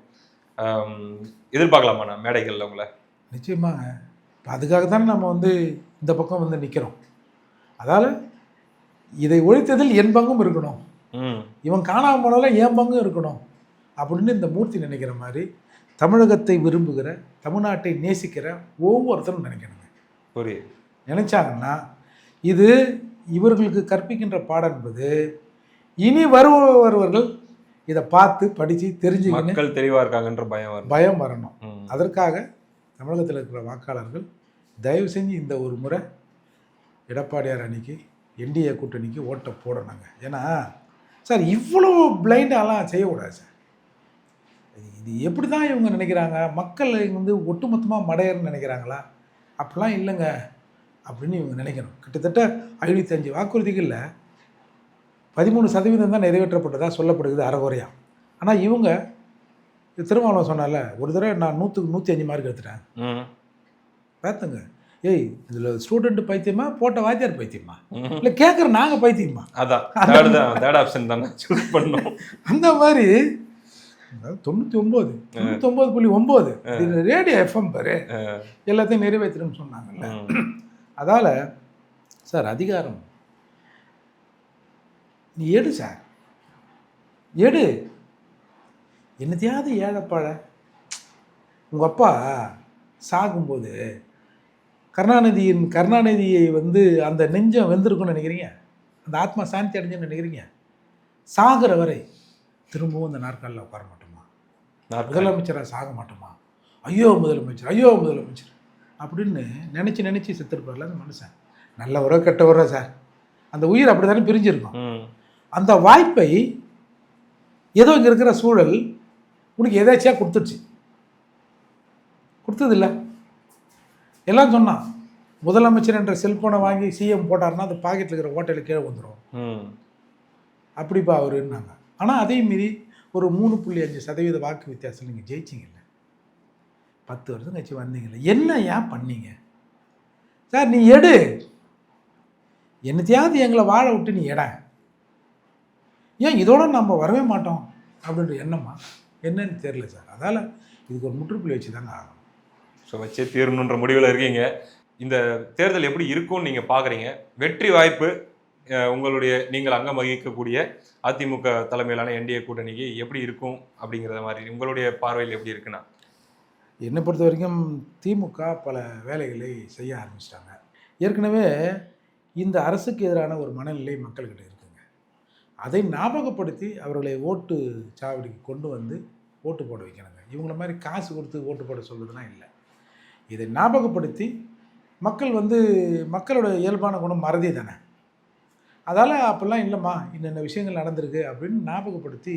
எதிர்பார்க்கலாமா நான் மேடைகளில் உங்களை? நிச்சயமாங்க. இப்போ அதுக்காக தானே நம்ம வந்து இந்த பக்கம் வந்து நிற்கிறோம். அதால் இதை ஒழித்ததில் என் பங்கும் இருக்கணும், இவன் காணாமல் போனாலும் என் பங்கும் இருக்கணும் அப்படின்னு இந்த மூர்த்தி நினைக்கிற மாதிரி தமிழகத்தை விரும்புகிற, தமிழ்நாட்டை நேசிக்கிற ஒவ்வொருத்தரும் நினைக்கணுங்க. புரியுது. நினைச்சாங்கன்னா இது இவர்களுக்கு கற்பிக்கின்ற பாடம் என்பது இனி வருபவர்கள் இதை பார்த்து படித்து தெரிஞ்சு மக்கள் தெளிவாக இருக்காங்கன்ற பயம் வரணும். அதற்காக தமிழகத்தில் இருக்கிற வாக்காளர்கள் தயவு செஞ்சு இந்த ஒரு முறை எடப்பாடியார் அணிக்கு, என்டிஏ கூட்டணிக்கு ஓட்டை போடணுங்க. ஏன்னா சார் இவ்வளோ பிளைண்டாலாம் செய்யக்கூடாது சார். இது எப்படி தான் இவங்க நினைக்கிறாங்க? மக்கள் வந்து ஒட்டுமொத்தமாக மடையர்னு நினைக்கிறாங்களா? அப்படிலாம் இல்லைங்க அப்படின்னு இவங்க நினைக்கணும். கிட்டத்தட்ட 505 வாக்குறுதிகளில் 13% தான் நிறைவேற்றப்பட்டதாக சொல்லப்படுகிறது அறகுறையாக. ஆனால் இவங்க திருமாவளவன் சொன்னால ஒரு தடவை நான் 100க்கு 105 மார்க் எடுத்துட்டேன் பார்த்துங்க. ஏய் இதில் ஸ்டூடெண்ட் பைத்தியமா போட்ட வாத்தியார் பைத்தியமா இல்லை கேட்குற நாங்கள் பைத்தியமா? அதான் ஆப்ஷன் தானே சூஸ் பண்ணோம். அந்த மாதிரி 99.9 ரேடியோ எஃப்எம் பாரு எல்லாத்தையும் நிறைவேற்றணும்னு சொன்னாங்கல்ல. அதால் சார் அதிகாரம் நீ எடு சார், எடு. என்னத்தையாவது ஏழைப்பாழ உங்கள் அப்பா சாகும்போது கருணாநிதியை வந்து அந்த நெஞ்சம் வெந்திருக்குன்னு நினைக்கிறீங்க? அந்த ஆத்மா சாந்தி அடைஞ்சுன்னு நினைக்கிறீங்க? சாகிற வரை திரும்பவும் அந்த நாற்காலில் உட்கார மாட்டோமா? முதலமைச்சராக சாக மாட்டோமா? ஐயோ முதலமைச்சர் அப்படின்னு நினச்சி செத்துருப்பார்ல அந்த மனுஷன். நல்ல உறவு கெட்ட உறவு சார், அந்த உயிர் அப்படி தானே பிரிஞ்சிருக்கும். அந்த வாய்ப்பை ஏதோ இங்கே இருக்கிற சூழல் உனக்கு எதாச்சியாக கொடுத்ததில்ல. எல்லாம் சொன்னான் முதலமைச்சர் என்ற செல்ஃபோனை வாங்கி சிஎம் போட்டார்னா அது பாக்கெட்டில் இருக்கிற ஓட்டையில் கீழே வந்துடும் அப்படிப்பா அவருன்னாங்க. ஆனால் அதே மீறி ஒரு 3.5% வாக்கு வித்தியாசம் நீங்கள் ஜெயிச்சிங்கல்ல. 10 வருஷம் கழிச்சு வந்தீங்கல்ல, என்ன ஏன் பண்ணீங்க சார்? நீ எடு, என்னத்தையாவது எங்களை வாழ விட்டு நீ எட. ஏன் இதோட நம்ம வரவே மாட்டோம் அப்படின்ற எண்ணமா என்னன்னு தெரியல சார். அதால் இதுக்கு ஒரு முற்றுப்புள்ளி வச்சு தாங்க ஆகணும். ஸோ வச்சே தீரணுன்ற முடிவில் இருக்கீங்க. இந்த தேர்தல் எப்படி இருக்கும்னு நீங்கள் பார்க்குறீங்க? வெற்றி வாய்ப்பு நீங்கள் அங்கம் வகிக்கக்கூடிய அதிமுக தலைமையிலான என்டிஏ கூட்டணிக்கு எப்படி இருக்கும் அப்படிங்கிறத மாதிரி உங்களுடைய பார்வையில் எப்படி இருக்குன்னா? என்னை பொறுத்த வரைக்கும் திமுக பல வேலைகளை செய்ய ஆரம்பிச்சிட்டாங்க. ஏற்கனவே இந்த அரசுக்கு எதிரான ஒரு மனநிலை மக்கள்கிட்ட இருக்குங்க. அதை ஞாபகப்படுத்தி அவர்களை ஓட்டு சாவடிக்கு கொண்டு வந்து ஓட்டு போட வைக்கணுங்க. இவங்கள மாதிரி காசு கொடுத்து ஓட்டு போட சொல்கிறதுலாம் இல்லை. இதை ஞாபகப்படுத்தி மக்களோட இயல்பான குணம் மறதி தானே. அதால் அப்போல்லாம் இல்லைம்மா இன்னென்ன விஷயங்கள் நடந்திருக்கு அப்படின்னு ஞாபகப்படுத்தி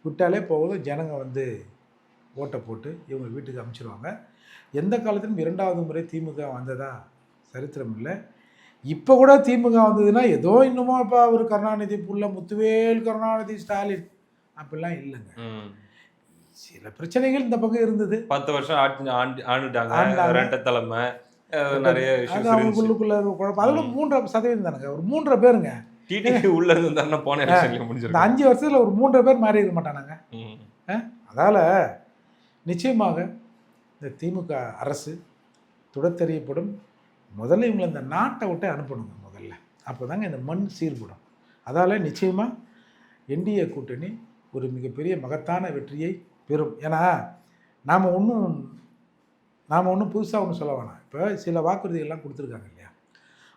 விட்டாலே போதும். ஜனங்க வந்து ஓட்டை போட்டு இவங்க வீட்டுக்கு அனுப்பிச்சிடுவாங்க. எந்த காலத்திலும் 2வது முறை திமுக வந்ததா சரித்திரம் இல்லை. இப்போ கூட திமுக வந்ததுன்னா ஏதோ இன்னமும் இப்போ அவர் கருணாநிதி புள்ள முத்துவேல் கருணாநிதி ஸ்டாலின் அப்படிலாம் இல்லைங்க. சில பிரச்சனைகள் இந்த பக்கம் இருந்தது. 10 வருஷம் ஆண்டுட்டாங்க. ஆண்டாங்க. ரெட்டை தலைமை நிறைய அது இஷ்யூஸ் இருந்துச்சு. அவங்களுக்குள்ள குழப்பம். அதோட 3% தானுங்க, ஒரு 3 பேருங்க. டிடிவி உள்ள இருந்தாருன்னா போன எலெக்ஷன்ல இந்த முடிஞ்சிருக்கும். 5 வருஷத்துல ஒரு 3 பேர் மாறி இருக்க மாட்டானாங்க. அதால நிச்சயமாக இந்த திமுக அரசு துடத்தெறியப்படும். முதல்ல இவங்களை இந்த நாட்டை விட்டு அனுப்பணுங்க முதல்ல. அப்போ தாங்க இந்த மண் சீர்படும். அதால் நிச்சயமாக என்டிஏ கூட்டணி ஒரு மிகப்பெரிய மகத்தான வெற்றியை பெறும். ஏன்னா நாம் ஒன்றும் புதுசாக ஒன்றும் சொல்ல வேணாம். இப்போ சில வாக்குறுதிகள்லாம் கொடுத்துருக்காங்க இல்லையா,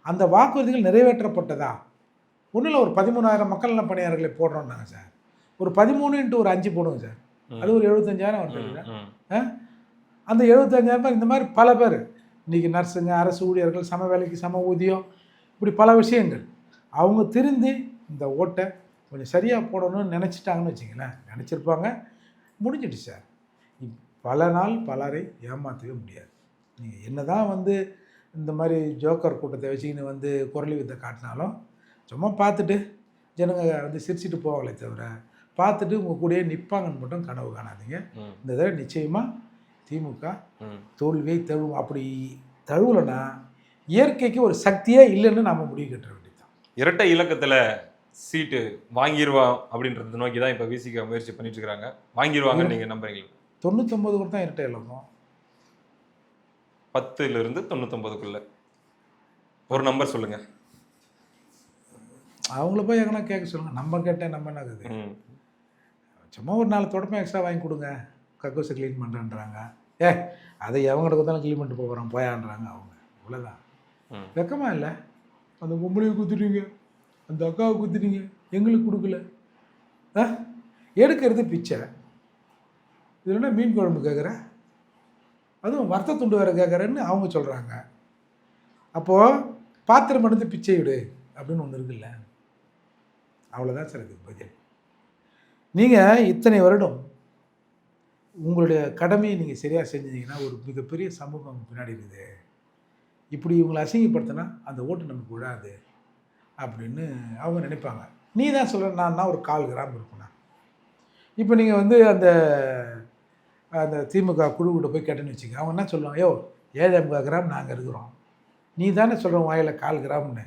அந்த வாக்குறுதிகள் நிறைவேற்றப்பட்டதா? ஒன்றும் இல்லை, ஒரு 13,000 மக்கள் நல பணியாளர்களை போடுறோம்னாங்க சார். ஒரு 13 × ஒரு 5 போடுங்க சார், அது ஒரு 75,000 வருது. அந்த 75,000 இந்த மாதிரி பல பேர் இன்றைக்கி நர்ஸுங்க, அரசு ஊழியர்கள், சம வேலைக்கு சம ஊதியம், இப்படி பல விஷயங்கள் அவங்க திருந்தி இந்த ஓட்டை கொஞ்சம் சரியாக போடணும்னு நினச்சிட்டாங்கன்னு வச்சிங்களேன். நினச்சிருப்பாங்க, முடிஞ்சிடுச்சு சார். பல நாள் பலரை ஏமாற்றவே முடியாது. நீங்கள் என்ன தான் இந்த மாதிரி ஜோக்கர் கூட்டத்தை வச்சுக்கின்னு குரலி வித்தை காட்டினாலும் சும்மா பார்த்துட்டு ஜனங்க சிரிச்சிட்டு போவாங்களே தவிர பார்த்துட்டு உங்கள் கூடயே நிற்பாங்கன்னு மட்டும் கனவு காணாதீங்க. இந்த தடவை நிச்சயமாக திமுக தோல்வியை தழுவும். அப்படி தழுவலைன்னா இயற்கைக்கு ஒரு சக்தியே இல்லைன்னு நாம் முடிவு கட்ட வேண்டியதுதான். இரட்டை இலக்கத்தில் சீட்டு வாங்கிடுவான் அப்படின்றத நோக்கி தான் இப்போ விசிக முயற்சி பண்ணிட்டு இருக்கிறாங்க. வாங்கிடுவாங்கன்னு நீங்கள் நம்புறீங்களா? 99 கூட தான் இரட்டை இலக்கம். 10லிருந்து 99க்குள்ள ஒரு நம்பர் சொல்லுங்க. அவங்கள போய் எங்கன்னா கேட்க சொல்லுங்க. நம்ம கேட்டேன் நம்ம என்ன இருக்குது? சும்மா ஒரு 4 தொடப்பம் எக்ஸ்ட்ரா வாங்கி கொடுங்க, கக்கூஸை க்ளீன் பண்ணுறேன்றாங்க. அதை எவங்கிட்ட கொடுத்தாலும் க்ளீன் பண்ணிட்டு போகிறோம் போயான்றாங்க அவங்க. இவ்வளோதான். வெக்கமாக இல்லை? அந்த பொம்பளையை குத்துட்டீங்க, அந்த அக்காவை குத்துட்டீங்க, எங்களுக்கு கொடுக்கல. எடுக்கிறது பிச்சை. இதில் என்ன மீன் குழம்பு கேட்குற, அதுவும் வறுத்த துண்டு வேறு கேட்குறேன்னு அவங்க சொல்கிறாங்க. அப்போது பாத்திரம் எடுத்து பிச்சை விடு அப்படின்னு ஒன்று இருக்குல்ல. அவ்வளோதான் சார் இதுக்கு பதில். நீங்கள் இத்தனை வருடம் உங்களுடைய கடமையை நீங்கள் சரியாக செஞ்சீங்கன்னா ஒரு மிகப்பெரிய சமூகம் பின்னாடி இருக்குது. இப்படி இவங்களை அசிங்கப்படுத்தினா அந்த ஓட்டு நமக்கு விழாது அப்படின்னு அவங்க நினைப்பாங்க. நீ தான் சொல்கிற, நான் ஒரு 1/4 கிராம் இருப்பேண்ணா. இப்போ நீங்கள் அந்த திமுக குழுக்கிட்ட போய் கேட்டேன்னு வச்சுங்க, அவங்க என்ன சொல்லுவாங்க, 7 கிராம் நாங்கள் இருக்கிறோம். நீ தானே சொல்கிறோம் வாயில் 1/4 கிராம்னு.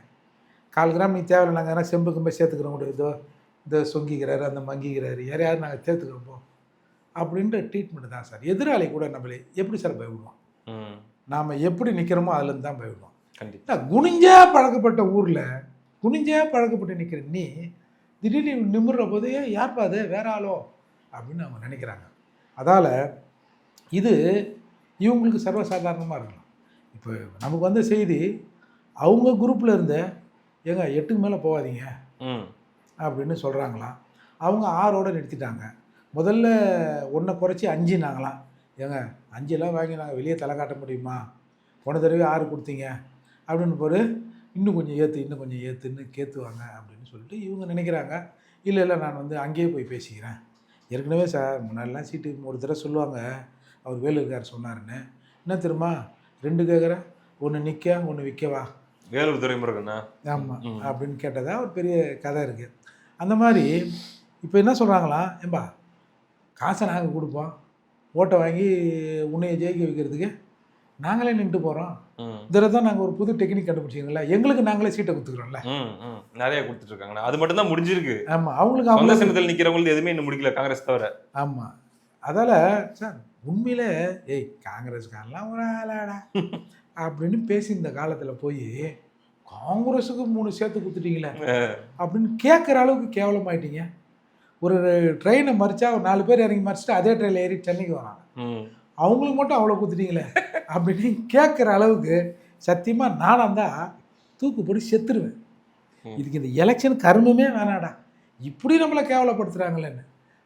1/4 கிராம் நீ தேவையில்லை, நாங்கள் யாரும் செம்பு கம்பை சேர்த்துக்கிறோம் கூட, இந்த சொங்கிக்கிறாரு அந்த மங்கிக்கிறாரு, யாரையாவது நாங்கள் சேர்த்துக்கிறோம் அப்படின்ற ட்ரீட்மெண்ட் தான் சார். எதிராளி கூட நம்மளே எப்படி சார் பயப்படுவோம்? நாம் எப்படி நிற்கிறோமோ அதுலேருந்து தான் பயப்படுவோம். கண்டிப்பாக. குனிஞ்சா பழக்கப்பட்ட ஊரில் குனிஞ்சா பழக்கப்பட்டு நிற்கிற நீ திடீர்னு நிமிடுற போது யார்ப்பா அது வேற ஆளோ அப்படின்னு அவங்க நினைக்கிறாங்க. அதால் இது இவங்களுக்கு சர்வசாதாரணமாக இருக்கலாம். இப்போ நமக்கு செய்தி அவங்க குரூப்பில் இருந்த 8க்கு மேலே போகாதீங்க அப்படின்னு சொல்கிறாங்களாம். அவங்க 6ஓட நிறுத்திட்டாங்க. முதல்ல 1 குறைச்சி 5நாங்களாம். 5எல்லாம் வாங்கி நாங்கள் வெளியே தலை காட்ட முடியுமா? போன தடவை 6 கொடுத்தீங்க அப்படின்னு போது இன்னும் கொஞ்சம் ஏற்றுன்னு கேற்றுவாங்க அப்படின்னு சொல்லிட்டு இவங்க நினைக்கிறாங்க. இல்லை நான் அங்கேயே போய் பேசிக்கிறேன். ஏற்கனவே சார் முன்னாடிலாம் சீட்டு ஒரு தடவை சொல்லுவாங்க, அவர் வேலூர்கார் சொன்னாருன்னு. என்ன தெரியுமா, 2 கேட்குற, 1 நிற்க 1 விற்கவா? வேலூர் துறைமுருகண்ணா. ஆமாம் அப்படின்னு கேட்டதா ஒரு பெரிய கதை இருக்குது. அந்த மாதிரி இப்போ என்ன சொல்கிறாங்களாம், ஏம்பா காசை நாங்கள் கொடுப்போம், ஓட்டை வாங்கி உன்னையை ஜெயிக்க வைக்கிறதுக்கு நாங்களே நின்று போகிறோம். இதில் தான் நாங்கள் ஒரு புது டெக்னிக் கண்டுபிடிச்சிங்களா, எங்களுக்கு நாங்களே சீட்டை கொடுத்துக்கிறோம்ல. நிறைய கொடுத்துட்ருக்காங்க. அது மட்டும் தான் முடிஞ்சிருக்கு. ஆமாம், அவங்களுக்கு அவங்க சின்னத்தில் நிற்கிறவங்களுக்கு எதுவுமே இன்னும் முடிக்கல, காங்கிரஸ் தவிர. ஆமாம். அதால் சார் உண்மையிலே காங்கிரஸ்காரெலாம் ஒரு ஆளாடா அப்படின்னு பேசி இந்த காலத்தில் போய் காங்கிரஸுக்கு 3 சேர்த்து கொடுத்துட்டீங்களே அப்படின்னு கேட்குற அளவுக்கு கேவலமாயிட்டீங்க. ஒரு ட்ரெயினை மறிச்சா ஒரு 4 பேர் இறங்கி மறிச்சிட்டு அதே ட்ரெயினில் ஏறி சென்னைக்கு வராங்க. அவங்களுக்கு மட்டும் அவ்வளோ கொடுத்துட்டீங்களே அப்படின்னு கேட்குற அளவுக்கு சத்தியமாக நானாக இருந்தால் தூக்கு போட்டு செத்துருவேன். இதுக்கு இந்த எலெக்ஷன் கருமமே வேணாடா, இப்படி நம்மளை கேவலப்படுத்துகிறாங்களேன்னு.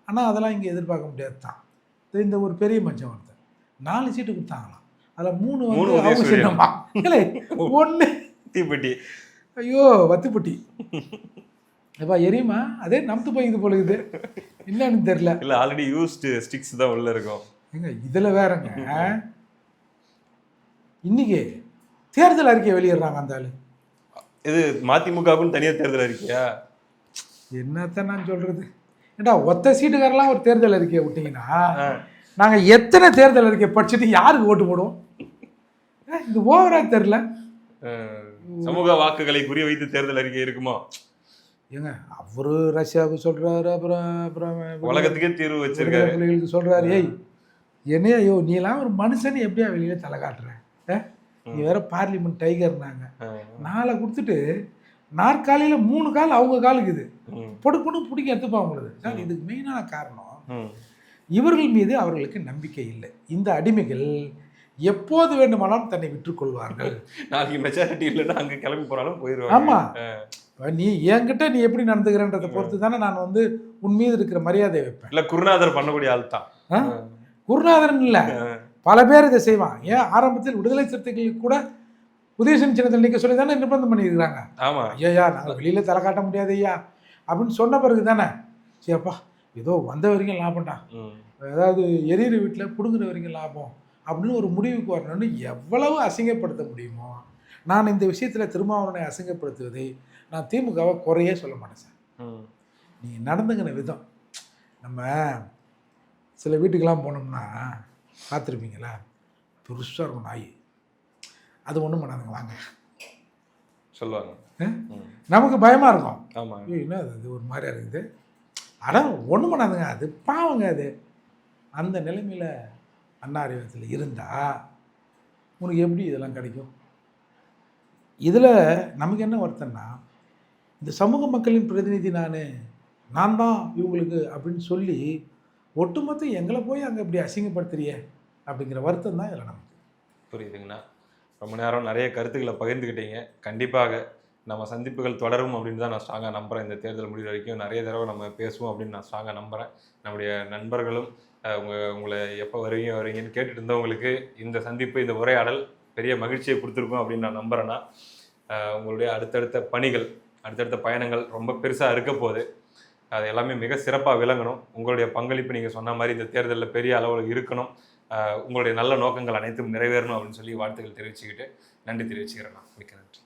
ஆனால் அதெல்லாம் இங்கே எதிர்பார்க்க முடியாது தான். இந்த ஒரு பெரிய மஞ்சள் ஒருத்தர் 4 சீட்டு கொடுத்தாங்களாம். அதில் 3 அவங்க சின்னம்மா, இல்லை 1 தீப்பெட்டி. ஐயோ வத்துப்பட்டி. எப்பா எரியுமா, அதே நமத்து போய்க்குது போலுக்குது, என்னன்னு தெரியல. இல்லை ஆல்ரெடி யூஸ்டு ஸ்டிக்ஸ் தான் உள்ள இருக்கும். இதில் வேறங்க இன்னைக்கு தேர்தல் அறிக்கையை வெளியிடுறாங்க. அந்த ஆள் இது மதிமுகவுன்னு தனியா தேர்தல் அறிக்கையா? என்னத்தான் நான் சொல்றது? ஏண்டா ஒத்த சீட்டுக்காரெல்லாம் ஒரு தேர்தல் அறிக்கையை விட்டீங்கன்னா நாங்க எத்தனை தேர்தல் அறிக்கை படிச்சுட்டு யாருக்கு ஓட்டு போடுவோம்? இது ஓவரா தெரியல. சமூக வாக்குகளை குறி வைத்து தேர்தல் அறிக்கை இருக்குமா? ஏங்க அவரு ரஷ்யாவுக்கு சொல்றாரு, அப்புறம் அப்புறம் உலகத்துக்கே தீர்வு வச்சிருக்காரு. பிள்ளைகளுக்கு சொல்றாரு. ஏய் என்னையா ஐயோ நீ எல்லாம் ஒரு மனுஷன் எப்படியா வெளியில தலை காட்டுற? நீ வேற பார்லிமெண்ட் டைகர்னாங்க. நாளை கொடுத்துட்டு நாற்காலியில 3 கால் அவங்க காலுக்கு இது பொடு பொடு பிடிக்க எடுத்துப்பா அவங்களுக்கு. சார் இதுக்கு மெயினான காரணம் இவர்கள் மீது அவர்களுக்கு நம்பிக்கை இல்லை. இந்த அடிமைகள் எப்போது வேண்டுமானாலும் தன்னை விற்றுக்கொள்வார்கள். நாளைக்கு மெஜாரிட்டி இல்லைன்னா அங்கே கிளம்பி போனாலும் போயிடுவாங்க. ஆமா, நீ என்கிட்ட நீ எப்படி நடந்துக்கிறன்றதை பொறுத்து தானே நான் வந்து உன் மீது இருக்கிற மரியாதை வைப்பேன். இல்லை குருநாதர் பண்ணக்கூடிய ஆள் தான். குருநாதரன் இல்லை, பல பேர் இதை செய்வான். ஏன் ஆரம்பத்தில் விடுதலை சிறுத்தைகளுக்கு கூட உதயசன் சின்னத்தில் நிற்க சொல்லி தானே நிர்பந்தம் பண்ணியிருக்கிறாங்க. ஆமா ஐயா நாங்கள் வெளியில தலை காட்ட முடியாது ஐயா அப்படின்னு சொன்ன பிறகு தானே சரிப்பா ஏதோ வந்த வரைக்கும் லாபம்டா, அதாவது எரியிற வீட்டில் பிடுங்குற வரைக்கும் லாபம் அப்படின்னு ஒரு முடிவுக்கு வரணும்னு எவ்வளவு அசிங்கப்படுத்த முடியுமோ. நான் இந்த விஷயத்தில் திருமாவளவனை அசிங்கப்படுத்துவதை நான் திமுகவை குறையே சொல்ல மாட்டேன் சார். நீங்கள் நடந்துங்கிற விதம், நம்ம சில வீட்டுக்கெல்லாம் போனோம்னா பார்த்துருப்பீங்களா, பெருசாக இருக்கும் நாய், அது ஒன்றும் பண்ணாதுங்க வாங்க சொல்லுவாங்க. நமக்கு பயமாக இருக்கும். ஆமாம், என்ன அது ஒரு மாதிரியா இருக்குது, ஆனால் ஒன்றும் பண்ணாதுங்க, அது பாவங்க. அது அந்த நிலைமையில் அண்ணா அறிவத்தில் இருந்தால் உனக்கு எப்படி இதெல்லாம் கிடைக்கும்? இதில் நமக்கு என்ன வருத்தம்னா, இந்த சமூக மக்களின் பிரதிநிதி நான் தான் இவங்களுக்கு அப்படின்னு சொல்லி ஒட்டுமொத்த எங்களை போய் அங்கே இப்படி அசிங்கப்படுத்துறிய அப்படிங்கிற வருத்தம் தான் இதில் நமக்கு. புரியுதுங்கண்ணா. ரொம்ப நேரம் நிறைய கருத்துக்களை பகிர்ந்துக்கிட்டீங்க. கண்டிப்பாக நம்ம சந்திப்புகள் தொடரும் அப்படின்னு தான் நான் ஸ்ட்ராங்காக நம்புகிறேன். இந்த தேர்தல் முடிவு வரைக்கும் நிறைய தடவை நம்ம பேசுவோம் அப்படின்னு நான் ஸ்ட்ராங்காக நம்புகிறேன். நம்முடைய நண்பர்களும் உங்களை எப்போ வருவீங்கன்னு கேட்டுட்டு இருந்தவங்களுக்கு இந்த சந்திப்பு, இந்த உரையாடல் பெரிய மகிழ்ச்சியை கொடுத்துருக்கோம் அப்படின்னு நான் நம்புகிறேன்னா, உங்களுடைய அடுத்தடுத்த பணிகள், அடுத்தடுத்த பயணங்கள் ரொம்ப பெருசாக இருக்க போகுது. அது எல்லாமே மிக சிறப்பாக விளங்கணும். உங்களுடைய பங்களிப்பு நீங்கள் சொன்ன மாதிரி இந்த தேர்தலில் பெரிய அளவில் இருக்கணும். உங்களுடைய நல்ல நோக்கங்கள் அனைத்தும் நிறைவேறணும் அப்படின்னு சொல்லி வாழ்த்துக்கள் தெரிவிச்சுக்கிட்டு நன்றி தெரிவிச்சுக்கிறேன். மிக்க நன்றி.